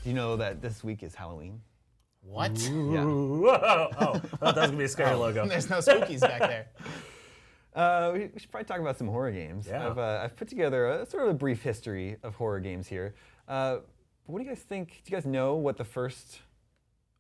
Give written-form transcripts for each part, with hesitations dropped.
Do you know that this week is Halloween? What? Yeah. Whoa. Oh, I thought that was gonna be a scary logo. There's no spookies back there. We should probably talk about some horror games. Yeah. I've put together a sort of a brief history of horror games here. What do you guys think? Do you guys know what the first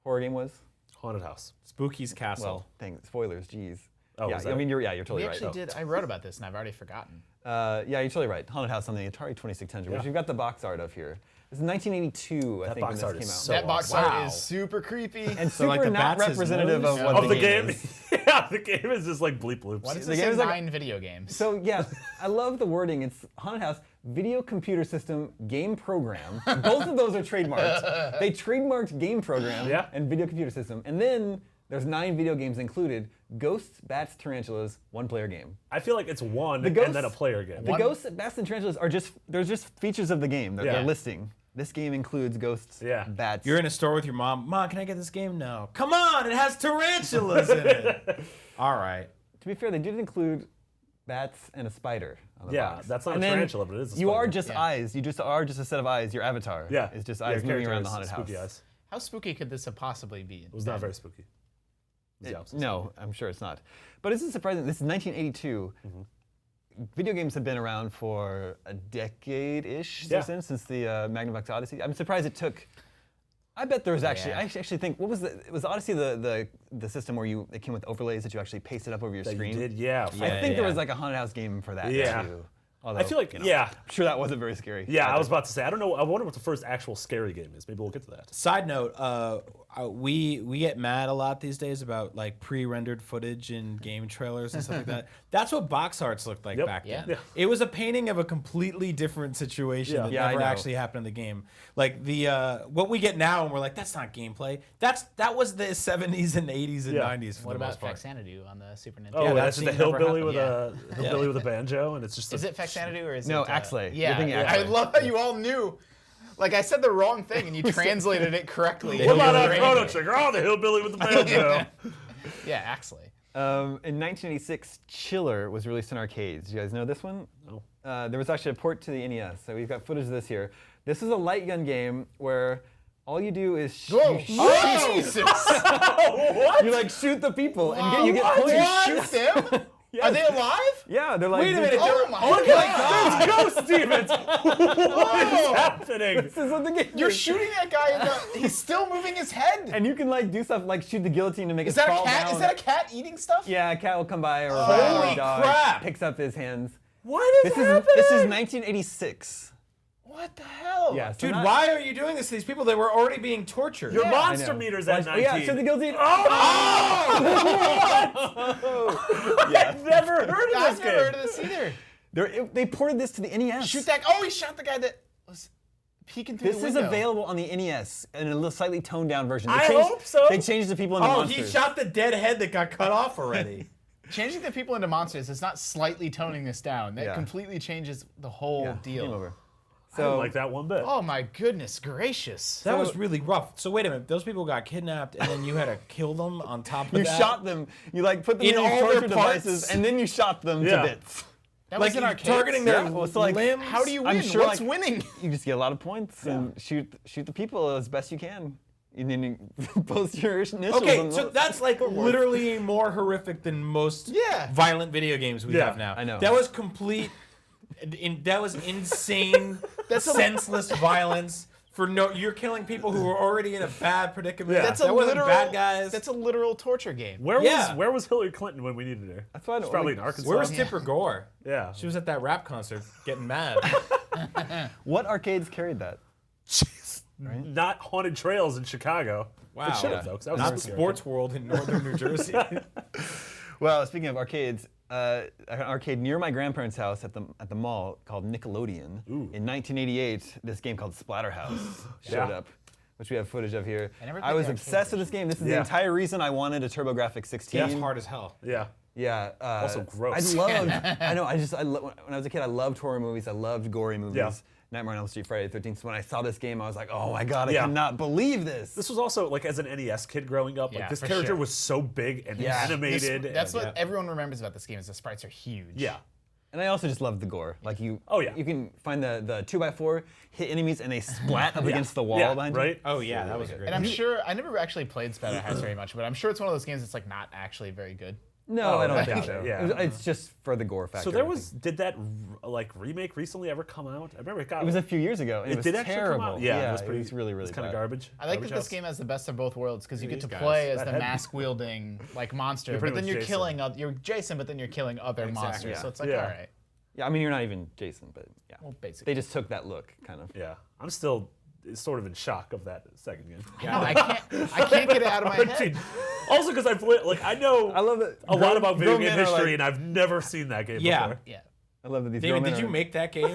horror game was? Haunted House. Spooky's Castle. Well, dang, spoilers, geez. Oh, yeah, was that- I mean, you're totally We right. actually did. I wrote about this and I've already forgotten. Yeah, you're totally right. Haunted House on the Atari 2600, which Yeah. we've got the box art of here. This is 1982, I That think, when box this art came is out. so That box awesome. art Wow. is super creepy. And So, like, super the not bats' representative nose? of what Of the the game game. is. Yeah, the game is just like bleep bloops. What is The this game in is like- 9 video games? So yeah, I love the wording. It's Haunted House, video computer system, game program. Both of those are trademarked. They trademarked game program Yeah. and video computer system. And then there's 9 video games included. Ghosts, Bats, Tarantulas, 1-player game. I feel like it's one The and ghosts- then a player game. The Ghosts, Bats, and Tarantulas are just features of the game. They're Yeah. listing. This game includes ghosts, Yeah. bats. You're in a store with your mom. Mom, can I get this game? No. Come on, it has tarantulas in it. All right. To be fair, they did include bats and a spider on the Yeah, box. that's not And a then tarantula, but it is a You are spider. just Yeah. eyes. You just are just a set of eyes. Your avatar Yeah. is just Your eyes moving character around the is haunted house. spooky eyes. How spooky could this have possibly been? It was not very spooky. It was the opposite. No, I'm sure it's not. But this is surprising. This is 1982. Video games have been around for a decade-ish Yeah. since the Magnavox Odyssey. I'm surprised it took. I bet there was actually. Yeah. I actually think what was it was Odyssey the system where it came with overlays that you actually pasted up over your That you screen. did, yeah. I Yeah, think there yeah. was like a haunted house game for that Yeah. too. Although, I feel like, you know, yeah. I'm sure that wasn't very scary. Yeah, I was about to say, I don't know, I wonder what the first actual scary game is. Maybe we'll get to that. Side note, we get mad a lot these days about like pre-rendered footage in game trailers and stuff like that. That's what box arts looked like Yep. back Yeah. then. Yeah. It was a painting of a completely different situation Yeah. that Yeah, I never know. actually happened in the game. Like the what we get now, and we're like, that's not gameplay. That was the 70s and 80s and Yeah. 90s. For What the about most part. Faxanadu on the Super Nintendo? Oh, Yeah, that's that just a scene never hillbilly with happened. a hillbilly with a banjo, and it's just Is it Faxanadu or is No, it... Axley. You're Yeah, thinking I Axley. love how you all knew. Like, I said the wrong thing and you translated it correctly. What about You're that right. Chrono Trigger? Oh, the hillbilly with the banjo. Yeah, Axley. In 1986, Chiller was released in arcades. You guys know this one? No. There was actually a port to the NES, so we've got footage of this here. This is a light gun game where all you do is Whoa! you Jesus! What? you like shoot the people and you get points. You shoot them? Are they alive? Yeah, they're like. Wait a minute. Oh my Oh God! my God. There's ghost demons! What is happening? This is what the game You're is. shooting that guy in the... He's still moving his head! And you can like do stuff like shoot the guillotine to make Is it that a fall cat? down. Is that a cat eating stuff? Yeah, a cat will come by or a rat or Holy a dog crap. picks up his hands. What is This happening? is 1986. What the hell? Yeah, so Dude, not- why are you doing this to these people? They were already being tortured. Your I monster know. meter's at Oh 19. yeah, shoot the guillotine. I've never heard of I've this never heard game. of this either. They ported this to the NES. Shoot that... Oh, he shot the guy that was peeking through This the is window. available on the NES in a little slightly toned down version. They I changed- hope so. They changed the people into Oh, monsters. he shot the dead head that got cut off already. Changing the people into monsters is not slightly toning this down. That Yeah. completely changes the whole Yeah, deal. game over. I don't So like that one bit. Oh my goodness gracious. That was really rough. So wait a minute, those people got kidnapped and then you had to kill them on top of you that? shot them. You like put them In in, these all their torture parts? devices, and then you shot them Yeah. to bits. That Like was in you're arcades? targeting their Yeah, well, so, like, limbs? How do you win? I'm sure, What's like- winning? You just get a lot of points and shoot the people as best you can. And then you post your initials. Okay, on so those. that's like literally more horrific than most Yeah. violent video games we Yeah, have now. I know. That was complete, that was insane, senseless violence. For no, you're killing people who were already in a bad predicament. Yeah. That's that a wasn't literal bad guys. That's a literal torture game. Yeah. Where was Hillary Clinton when we needed her? That's why I don't She's probably like- in Arkansas. Where was Tipper Gore? Yeah. She was at that rap concert getting mad. What arcades carried that? Not Haunted Trails in Chicago. Wow. It should have, though, 'cause that was Not very scary. Sports World in northern New Jersey. Well, speaking of arcades, an arcade near my grandparents' house at the mall called Nickelodeon. Ooh. In 1988, this game called Splatterhouse showed Yeah. up, which we have footage of here. I never I played was the obsessed arcade with this game. This is the Yeah. entire reason I wanted a TurboGrafx 16. That's hard as hell. Yeah. Yeah. Also gross. I loved. I know. When I was a kid, I loved horror movies. I loved gory movies. Yeah. Nightmare on Elm Street, Friday the 13th. So when I saw this game, I was like, oh my god, I Yeah. cannot believe this. This was also, like, as an NES kid growing up, Yeah, like, this for character sure. was so big and Yeah. animated. That's and, what everyone remembers about this game is the sprites are huge. Yeah. And I also just love the gore. Like you can find the 2x4, hit enemies, and they splat up against the wall behind you. right? Oh yeah, that was great. And I'm sure I never actually played Splatterhouse very much, but I'm sure it's one of those games that's like not actually very good. No, I don't I think doubt so. it, yeah. It's just for the gore factor. So there I was, think. did that like remake recently ever come out? I remember it got. It was a few years ago. And it was did actually terrible. come out. Yeah, it was pretty. really, really kind of bad. garbage. I like Garbage that this house. game has the best of both worlds because you get to These play guys. as the That head- mask-wielding like monster, You're but pretty then much you're Jason. killing you're Jason, but then you're killing other monsters. yeah. So it's like, Yeah. all right, Yeah, I mean, you're not even Jason, but yeah. well, basically. They just took that look, kind of. Yeah, I'm still sort of in shock of that second game. No, I can't get it out of my head. Also, because I've like I know I love it. a lot about video game men are history, like- and I've never seen that game Yeah. before. Yeah. I love that these David, grown men did you are- make that game?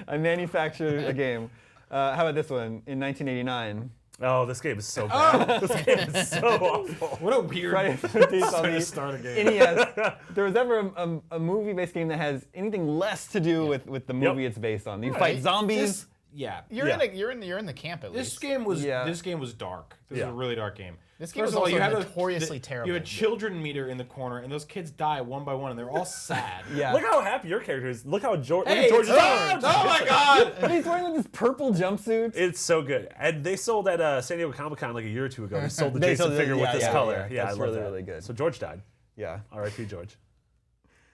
I manufactured a game. How about this one? In 1989, Oh, this game is so bad. This game is so awful. What a weird Friday the 13th on way to the start a game. NES. There was ever a movie-based game that has anything less to do with the movie it's based on. You fight zombies. This, yeah. You're Yeah. you're in the camp at This least. game was Yeah. this game was dark. This Yeah. is a really dark game. This game First was of all, also you have notoriously You terrible. have a children meter in the corner, and those kids die one by one, and they're all sad. Yeah. Look how happy your character is. Look how George. Hey, George it's orange! Oh my god! And he's wearing like this purple jumpsuit. It's so good. And they sold at San Diego Comic Con like a year or two ago. They sold the They Jason sold it, figure with yeah, this yeah, color. yeah. Yeah, That's I love really, that. really good. So George died. Yeah, R.I.P. George.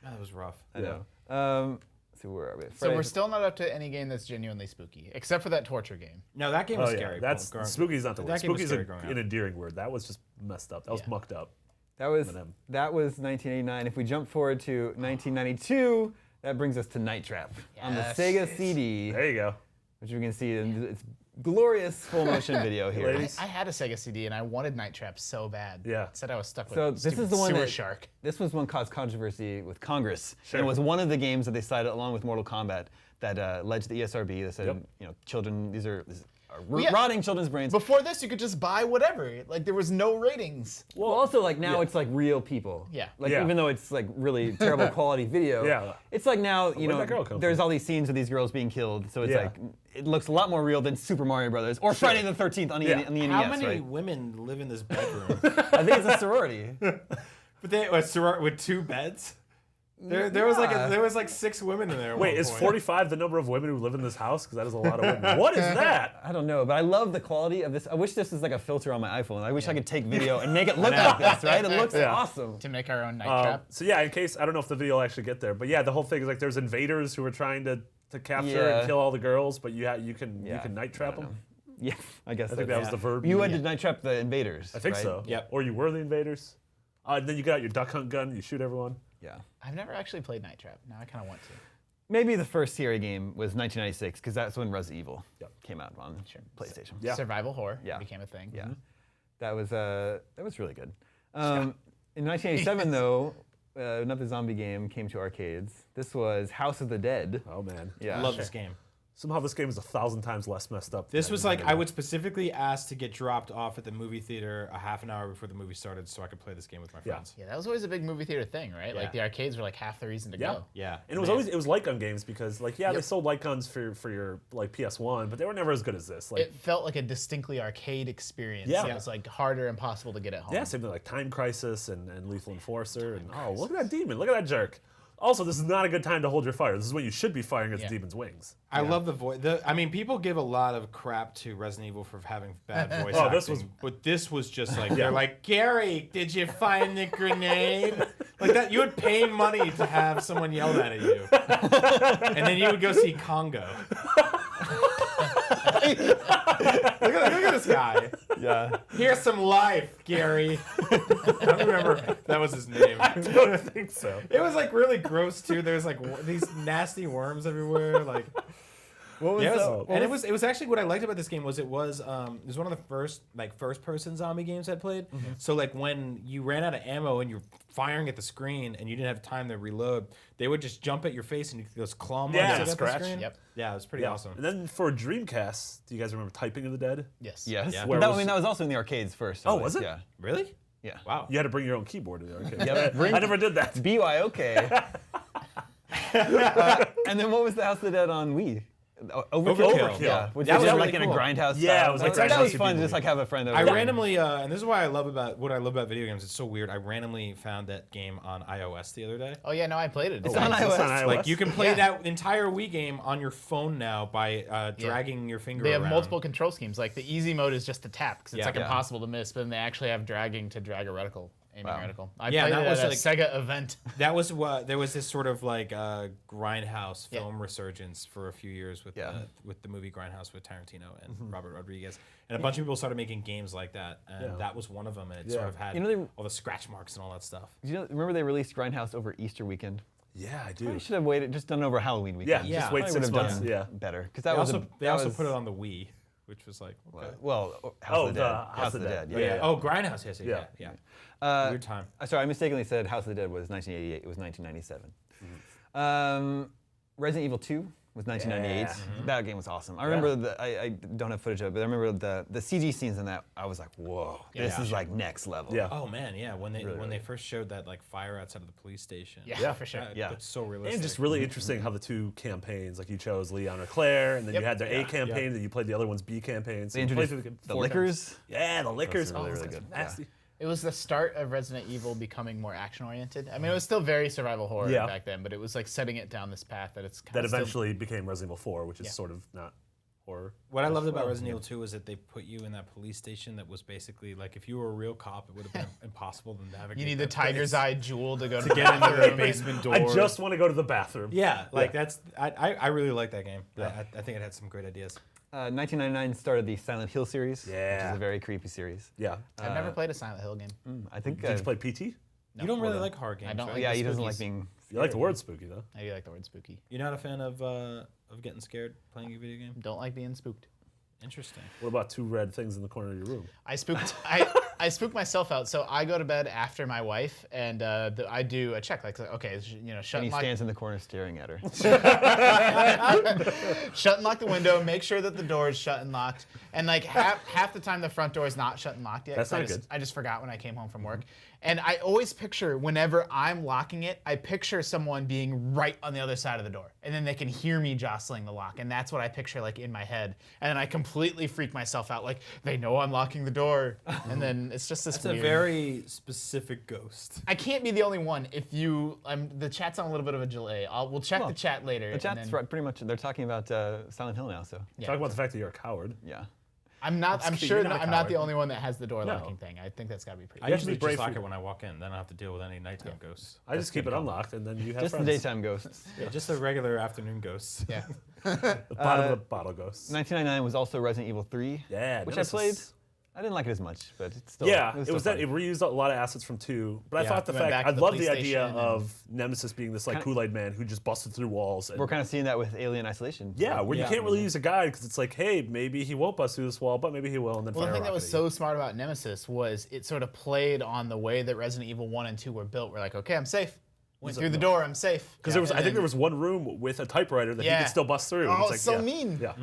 That was rough. I know. Let's see, where are we? So Friday- we're still not up to any game that's genuinely spooky, except for that torture game. No, that game was Oh yeah, scary. that's Growing- spooky's not the word. That game was Spooky's scary growing up. an endearing word. That was just messed up. That was Yeah. mucked up. That was Eminem. 1989. If we jump forward to 1992, that brings us to Night Trap on the Yes. Sega CD, There you go. which you can see in its glorious full motion video here. Ladies. I had a Sega CD and I wanted Night Trap so bad. Yeah. Said I was stuck with So this stupid is the one sewer that shark. This was one caused controversy with Congress. Sure. And it was one of the games that they cited along with Mortal Kombat that led to the ESRB. They said, Yep. children, these are yeah. rotting children's brains. Before this, you could just buy whatever. Like there was no ratings. Well, also like now it's like real people. Yeah. Like Yeah. even though it's like really terrible quality video. Yeah. It's like now you Where'd know that girl come there's from? all these scenes of these girls being killed, so it's Yeah. like it looks a lot more real than Super Mario Brothers or Friday the 13th on the Yeah. on the NES. How many Right? women live in this bedroom? I think it's a sorority. But they with two beds. There was like 6 women in there. At Wait, one is point. 45 the number of women who live in this house? Because that is a lot of women. What is that? I don't know, but I love the quality of this. I wish this was like a filter on my iPhone. I wish I could take video and make it look like this, right? It looks Yeah. awesome. To make our own Night Trap. So yeah, in case I don't know if the video will actually get there, but yeah, the whole thing is like there's invaders who are trying to capture Yeah. and kill all the girls, but you can Yeah. night trap them. Yeah, I guess I think so. that was the verb. You had to night trap the invaders. I think right? so. Yep. Or you were the invaders. And then you get out your duck hunt gun, you shoot everyone. Yeah. I've never actually played Night Trap. Now I kind of want to. Maybe the first Sierra game was 1996 because that's when Resident Evil Yep. came out on PlayStation. Yeah. Survival horror Yeah. became a thing. Yeah. That was really good. In 1987 though, another zombie game came to arcades. This was House of the Dead. Oh man. Yeah. I love this game. Somehow this game is 1,000 times less messed up. This than was the like other I game. would specifically ask to get dropped off at the movie theater a half an hour before the movie started so I could play this game with my friends. Yeah, that was always a big movie theater thing, right? Yeah. Like the arcades were like half the reason to Yeah. go. Yeah. And it was light gun games because like they Yep. sold light guns for your like PS1, but they were never as good as this. Like It felt like a distinctly arcade experience. Yeah. It was like harder and impossible to get at home. yeah, same thing like Time Crisis and Lethal Enforcer and oh look at that demon, look at that jerk. Also, this is not a good time to hold your fire. This is when you should be firing at the Yeah. demon's wings. I love the voice. I mean, people give a lot of crap to Resident Evil for having bad voice Oh, acting, this was- but this was just like they're like, Gary, did you find the grenade? Like that, you would pay money to have someone yell that at you, and then you would go see Congo. look at this guy. Yeah. Here's some life, Gary. I don't remember if that was his name. I don't think so. It was like really gross too. There's like these nasty worms everywhere. Like, What was yeah, the- and it was actually what I liked about this game was it was one of the first first person zombie games I played. So like when you ran out of ammo and you're firing at the screen and you didn't have time to reload, they would just jump at your face and you could just claw marks Yeah, at the scratch. screen. Yep. Yeah, it was pretty Yeah. awesome. And then for Dreamcast, do you guys remember Typing of the Dead? Yes. Yes. Yeah. But Where that, was- I mean, that was also in the arcades first. Oh, so was it? Yeah. Really? Yeah. Wow. You had to bring your own keyboard to the arcade. Yep. I never did that. BYOK. And then what was the House of the Dead on Wii? Overkill. Yeah, which That was was like really in a cool. grindhouse. Yeah, style. it was like that Grindhouse was fun. movie. Just like have a friend over. I randomly, and this is why I love about video games. It's so weird. I randomly found that game on iOS the other day. Oh yeah, no, I played it. It's on It's iOS. on iOS. Like you can play Yeah. that entire Wii game on your phone now by dragging your finger They have around. multiple control schemes. Like the easy mode is just to tap because it's like Yeah. impossible to miss. But then they actually have dragging to drag a reticle, aiming reticle. I Yeah, played that it was at a like- Sega event. That was what there was this sort of like grindhouse film resurgence for a few years with the movie Grindhouse with Tarantino and Robert Rodriguez, and a bunch of people started making games like that, and that was one of them, and it sort of had all the scratch marks and all that stuff. Remember they released Grindhouse over Easter weekend? Yeah, I Probably do. should have waited, just done over Halloween weekend. Yeah, just wait Probably 6 would have months. done Yeah. better because They that was also put it on the Wii, which was like well, House of the Dead. House of the Dead. Yeah. Yeah. oh Grindhouse, yes, yeah. Weird time. Sorry, I mistakenly said House of the Dead was 1988. It was 1997. Resident Evil 2 was 1998. Yeah. That game was awesome. I remember I don't have footage of it, but I remember the CG scenes in that. I was like, whoa, this is like next level. Yeah. Oh man, yeah. When they first showed that like fire outside of the police station. Yeah, for sure. Yeah. It's so realistic. And just really interesting how the two campaigns, like you chose Leon or Claire, and then you had their A campaign, then you played the other one's B campaign. So They you played introduced through the 4 liquors. times. Yeah, the liquors. really, really that's good. Nasty. It was the start of Resident Evil becoming more action-oriented. I mean, it was still very survival horror back then, but it was like setting it down this path that it's kind That of eventually became Resident Evil 4, which is sort of not horror. What I loved about Resident Evil 2 is that they put you in that police station that was basically like if you were a real cop, it would have been impossible to navigate. You need the that place. tiger's eye jewel to go to get into the basement door. I just want to go to the bathroom. Yeah, like that's I really like that game. I think it had some great ideas. 1999 started the Silent Hill series, which Yeah. is a very creepy series. Yeah. I've never played a Silent Hill game. I think. Did you play PT? You don't really like horror games. I don't right? like yeah, the he doesn't like spookies. being. You like the word spooky, though. I do like the word spooky. You're not a fan of getting scared playing a video game. Don't like being spooked. Interesting. What about 2 red things in the corner of your room? I spooked. I spook myself out. So I go to bed after my wife, and I do a check. Like, okay, shut And he and lock. stands in the corner staring at her. Shut and lock the window. Make sure that the door is shut and locked. And like half the time, the front door is not shut and locked yet. That's 'cause not good. I just forgot when I came home from work. And I always picture whenever I'm locking it, I picture someone being right on the other side of the door, and then they can hear me jostling the lock, and that's what I picture like in my head. And then I completely freak myself out, like they know I'm locking the door, and then it's just this. It's weird. a very specific ghost. I can't be the only one. If you, the chat's on a little bit of a delay. We'll check the chat later. The and chat's then- right, pretty much. They're talking about Silent Hill now, so Yeah. Talk about the fact that you're a coward. yeah. I'm not. I'm kidding, sure you're not a I'm not the coward. only one that has the door No. locking thing. I think that's got to be pretty. I have to usually be brave just lock for- it when I walk in. Then I don't have to deal with any nighttime ghosts. I just keep it unlocked, and then you have Just the friends. daytime ghosts. Yeah, just the regular afternoon ghosts. Yeah. The bottom of the bottle ghosts. 1999 was also Resident Evil 3. Yeah, which Nemesis. I played. I didn't like it as much, but it's still. Yeah, it still was that fun. it reused a lot of assets from 2. But I Yeah, thought the we went fact back I to the love the police idea station of Nemesis being this like Kool-Aid man who just busted through walls. And, We're kind of seeing that with Alien Isolation. yeah, where Yeah. you can't really use a guide because it's like, hey, maybe he won't bust through this wall, but maybe he will, and then Well, the fire thing a that was rocket at you. so smart about Nemesis was it sort of played on the way that Resident Evil 1 and 2 were built. We're like, okay, I'm safe. Went through the door, I'm safe. Because there was, And I think then- there was one room with a typewriter that he Yeah. could still bust through. and Oh, it's so yeah. mean. Yeah.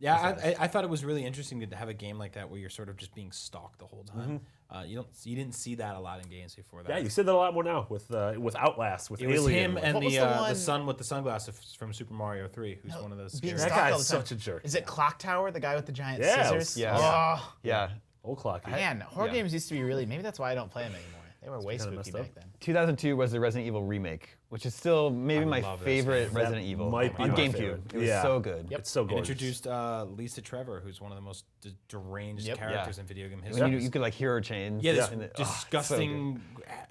Yeah, I thought it was really interesting to have a game like that where you're sort of just being stalked the whole time. You didn't see that a lot in games before that. Yeah, you said that a lot more now with Outlast, with It was Alien. him and What was the the one- son with the sunglasses from Super Mario 3, who's one of those. Being scary- That stalked guy all is the time. such a jerk. Is it Clock Tower, the guy with the giant Yeah, scissors? yeah. Oh, Yeah. Old clock. man, horror games used to be really. Maybe that's why I don't play them anymore. They were way kinda spooky messed back up. then. 2002 was the Resident Evil remake, which is still maybe my love this favorite game. Resident Evil might be on my GameCube. favorite. It was Yeah. so good. Yep. It's so It gorgeous. introduced Lisa Trevor, who's one of the most deranged Yep. characters Yeah. in video game When history. you could like hear her chains. Yeah, this and it- disgusting,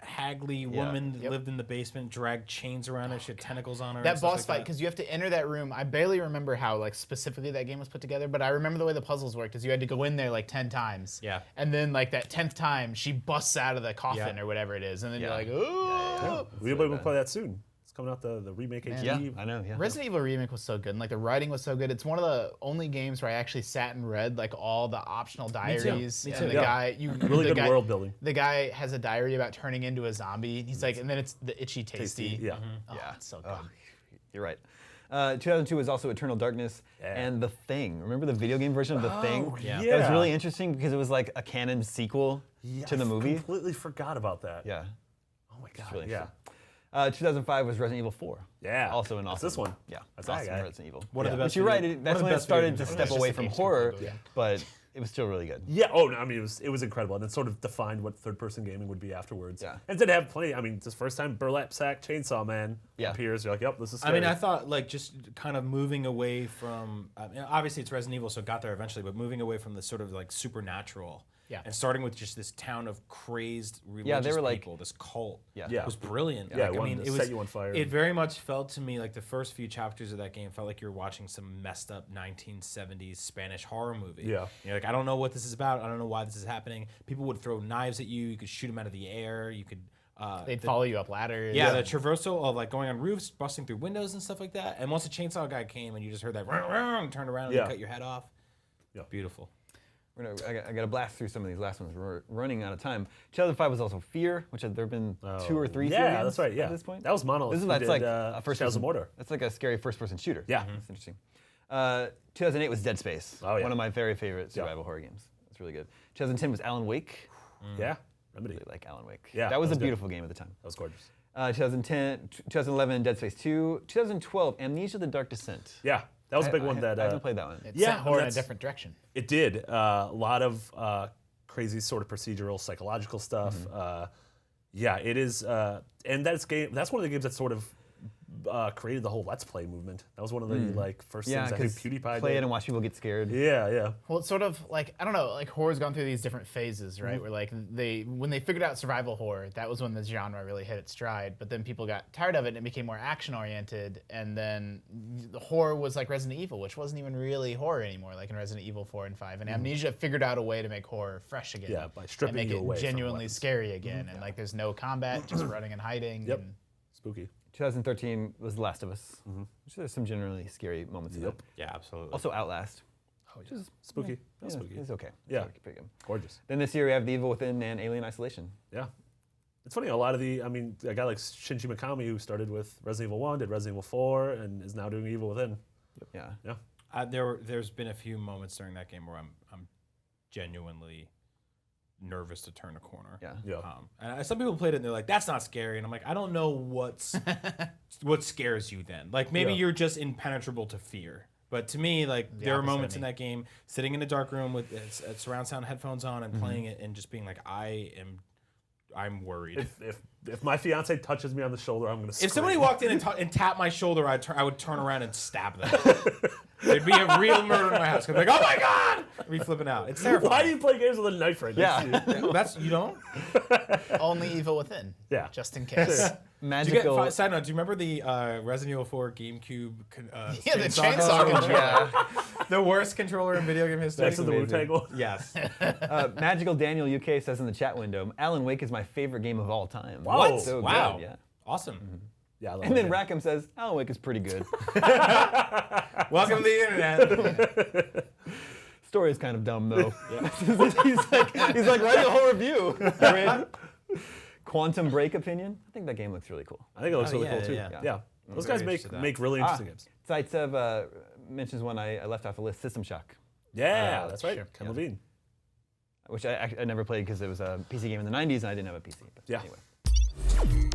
haggly woman that Yep. lived in the basement, dragged chains around her, she had tentacles on her. That and stuff boss like fight, that. because you have to enter that room. I barely remember how like specifically that game was put together, but I remember the way the puzzles worked. Is you had to go in there like 10 times. Yeah. And then like that 10th time, she busts out of the coffin Yeah. or whatever it is, and then Yeah. you're like, oh. We'll play that soon. It's coming out the remake HD. Yeah, I know. Yeah. Resident Evil Remake was so good, and like the writing was so good. It's one of the only games where I actually sat and read like all the optional diaries. Me and too. the Yeah. guy, Really the good guy, world building. The guy has a diary about turning into a zombie. He's like, and then it's the itchy tasty. Yeah. Oh, Yeah. it's so good. You're right. 2002 was also Eternal Darkness and The Thing. Remember the video game version of The Thing? yeah. That was really interesting because it was like a canon sequel to the I movie. completely forgot about that. Yeah. Oh my god. really yeah. 2005 was Resident Evil 4. Yeah. Also an That's awesome. this one. Yeah. That's awesome that guy. Resident Evil. One of the But best you're right. video- That's one of the when it best started video to games. step It's just away the from game's horror, completely, but it was still really good. Yeah. Oh no. I mean, it was incredible, and it sort of defined what third-person gaming would be afterwards. Yeah. And it did have plenty. I mean, this first time Burlap Sack Chainsaw Man Yeah. appears, you're like, yep, this is. I Scary. mean, I thought like just kind of moving away from. Obviously, it's Resident Evil, so it got there eventually. But moving away from the sort of like supernatural, Yeah. and starting with just this town of crazed religious they were like- people, this cult, Yeah. Yeah. was brilliant. Yeah, Like, it wanted to set you on fire. It very much felt to me like the first few chapters of that game felt like you were watching some messed up 1970s Spanish horror movie. Yeah. You're like, I don't know what this is about. I don't know why this is happening. People would throw knives at you. You could shoot them out of the air. You could. They'd follow you up ladders. Yeah, the traversal of like going on roofs, busting through windows and stuff like that. And once the chainsaw guy came and you just heard that turned around and Yeah. cut your head off. Yeah. Beautiful. I got to blast through some of these last ones. We're running out of time. 2005 was also Fear, which there have been 2 or 3 Fear Yeah, games that's right. Yeah. at this point. That was Monolith. That's who like did, a first Shadows of person. Mordor. That's like a scary first-person shooter. Yeah. That's interesting. 2008 was Dead Space. Oh, yeah. One of my very favorite survival horror games. It's really good. 2010 was Alan Wake. Yeah. Remedy. Really like Alan Wake. Yeah, that was that was a good. beautiful game at the time. That was gorgeous. 2011 Dead Space 2. 2012 Amnesia: The Dark Descent. Yeah. That was a big one I that. haven't played that one. It Yeah, sent horror in a that's- different direction. It did. A lot of crazy sort of procedural, psychological stuff. Yeah, it is. And that's one of the games that sort of created the whole Let's Play movement. That was one of the like first Yeah, things I think because PewDiePie play did. it and watch people get scared. Yeah. Well, it's sort of like, I don't know, like horror's gone through these different phases, right? Where like when they figured out survival horror, that was when the genre really hit its stride. But then people got tired of it and it became more action oriented. And then the horror was like Resident Evil, which wasn't even really horror anymore, like in Resident Evil 4 and 5. And Amnesia figured out a way to make horror fresh again. Yeah, by stripping and make you away it from genuinely weapons. scary again. And like there's no combat, just running and hiding. Yep. And Spooky. 2013 was The Last of Us. Which there's some generally scary moments in it. Yeah, absolutely. Also Outlast. Oh, yeah. Spooky. That was spooky. It's okay. Yeah. It's pretty good. Gorgeous. Then this year we have The Evil Within and Alien Isolation. Yeah. It's funny, a lot of a guy like Shinji Mikami who started with Resident Evil 1, did Resident Evil 4, and is now doing Evil Within. Yeah. Yeah. There's been a few moments during that game where I'm genuinely nervous to turn a corner. Yeah. Yeah. And some people played it and they're like, that's not scary. And I'm like, I don't know what scares you then. Like maybe Yeah. you're just impenetrable to fear. But to me, like there are opposite of moments in me. that game, sitting in a dark room with surround sound headphones on and playing it and just being like, I'm worried. If my fiance touches me on the shoulder, I'm gonna scream. If somebody walked in and tapped my shoulder, I would turn around and stab them. There'd be a real murder in my house. I'd be like, oh my God! I'd be flipping out. It's terrifying. Why do you play games with a knife right next to you? That's, you don't? only Evil Within. Yeah. Just in case. Magical. Side note, do you remember the Resident Evil 4 GameCube Yeah, the chainsaw controller. Yeah. The worst controller in video game history? Next to the Wu-Tang one? Yes. Magical Daniel UK says in the chat window, Alan Wake is my favorite game of all time. Wow. What? So Wow. good, yeah. Awesome. Yeah. I love And then it. Rackham says, Alan Wake is pretty good. Welcome to the internet. Story is kind of dumb though. he's like writing a whole review. Right? Quantum Break opinion. I think that game looks really cool. I think it looks Oh, really yeah, cool too. yeah. Yeah. Those very guys interested in that. make really interesting games. Zaitsev mentions one I left off the list, System Shock, Yeah, that's right. sure. Ken Levine. which I never played because it was a PC game in the 90s and I didn't have a PC. But Yeah. anyway.